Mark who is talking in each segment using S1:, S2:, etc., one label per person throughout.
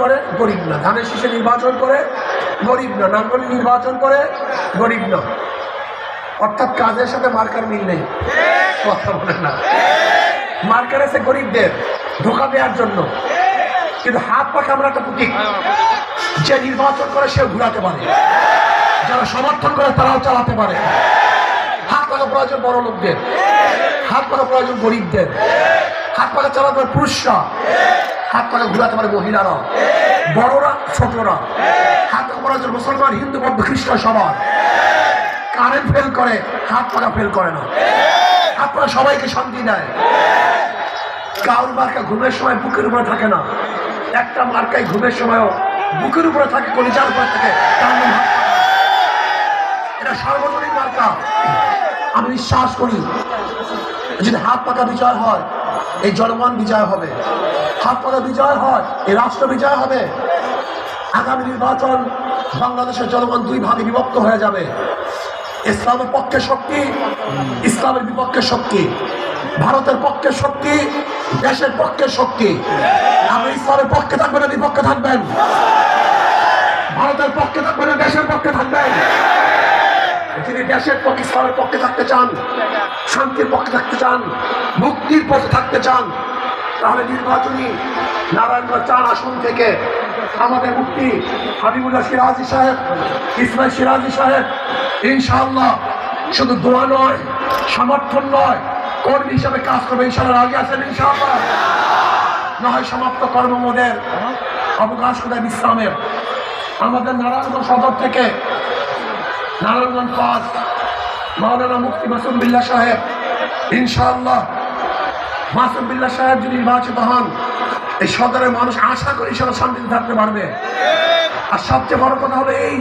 S1: করে গরিব না, ধানের শীষে নির্বাচন করে গরিব না, নাঙ্গল নির্বাচন করে গরিব না। অর্থাৎ কাজের সাথে মার্কার মিল নেই, কথা বলে না। মার্কার এসে গরিবদের ধোকা দেওয়ার জন্য, কিন্তু হাত পাখা আমরা একটা প্রতীক, যে নির্বাচন করে সেও ঘুরাতে পারে, যারা সমর্থন করে তারাও চালাতে পারে। হাত পাখা প্রয়োজন বড় লোকদের, হাত পাখা প্রয়োজন গরিবদের, হাত পাখা চালাতে পারে পুরুষরা, হাত পাখা ঘুরাতে পারে মহিলারা, বড়রা ছোটরা। হাত পাখা প্রয়োজন মুসলমান, হিন্দু, বৌদ্ধ, খ্রিস্টান সবার। কারেন্ট ফেল করে, হাত পাখা ফেল করে না। হাত পাখা সবাইকে শান্তি দেয়। কাউর মার্কা ঘুমের সময় বুকের উপরে থাকে না, একটা মার্কায় ঘুমের সময়ও বুকের উপরে থাকে, কলিজার উপরে থাকে, তার নাম হাত পাখা। এটা সার্বজনীন মার্কা। আমি বিশ্বাস করি যদি হাত পাখা বিজয় হয়, এই জনগণ বিজয় হবে। হাত পাখা বিজয় হয়, এই রাষ্ট্র বিজয় হবে। আগামী নির্বাচন বাংলাদেশের জনগণ দুই ভাগে বিভক্ত হয়ে যাবে। ইসলামের পক্ষে শক্তি, ইসলামের বিপক্ষে শক্তি। ভারতের পক্ষে শক্তি, দেশের পক্ষে শক্তি। আপনি ইসলামের পক্ষে থাকবেন না বিপক্ষে থাকবেন? ভারতের পক্ষে থাকবেন না দেশের পক্ষে থাকবেন? যিনি দেশের পক্ষে, ইসলামের পক্ষে থাকতে চান, শান্তির পক্ষে থাকতে চান, মুক্তির পক্ষে থাকতে চান, তাহলে নির্বাচনী নারায়ণগঞ্জ 4 আসন থেকে আমাদের মুফতি হাবিবুল্লাহ সিরাজি সাহেব, ইসমাইল সিরাজি সাহেব ইনশাআল্লাহ শুধু দোয়া নয়, সমর্থন নয়, কর্মী হিসাবে কাজ করবে। ইনশাআল্লাহ রাজি আছেন? ইনশাআল্লাহ না হয় সমাপ্ত কর্মমোদের অবকাশ কোথায় বিশ্রামের। আমাদের নারায়ণগঞ্জ সদর থেকে নারায়ণগঞ্জ 5 মাওলানা মুফতি মাসুম বিল্লাহ সাহেব, ইনশাআল্লাহ মাসুম বিল্লাহ সাহেব যদি নির্বাচিত হন, এই সদরের মানুষ আশা করি সেটা শান্তিতে থাকতে পারবে। আর সবচেয়ে বড় কথা হলো, এই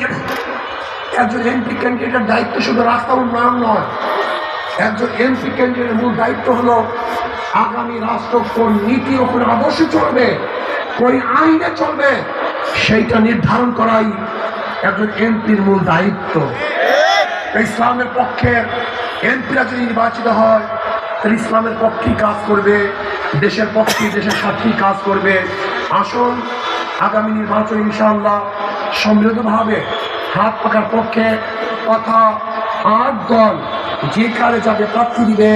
S1: একজন এমপি ক্যান্ডিডেটের দায়িত্ব শুধু রাস্তা উন্নয়ন নয়, একজন এমপি ক্যান্ডিডেটের মূল দায়িত্ব হলো আগামী রাষ্ট্র কোন নীতি ও কোন আদর্শে চলবে, কোন আইনে চলবে, সেইটা নির্ধারণ করাই একজন এমপির মূল দায়িত্ব। ইসলামের পক্ষে এমপিরা যদি নির্বাচিত হয়, তাহলে ইসলামের পক্ষেই কাজ করবে, দেশের পক্ষে, দেশের স্বার্থেই কাজ করবে। আসুন আগামী নির্বাচন ইনশাআল্লাহ সমৃদ্ধভাবে হাত পাখার পক্ষে কথা 8 দল যে কারে যাবে প্রার্থী দিবে,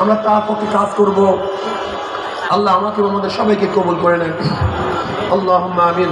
S1: আমরা তার পক্ষে কাজ করব। আল্লাহ আমাকে আমাদের সবাইকে কবুল করে নেন। আল্লাহুম্মা আমিন।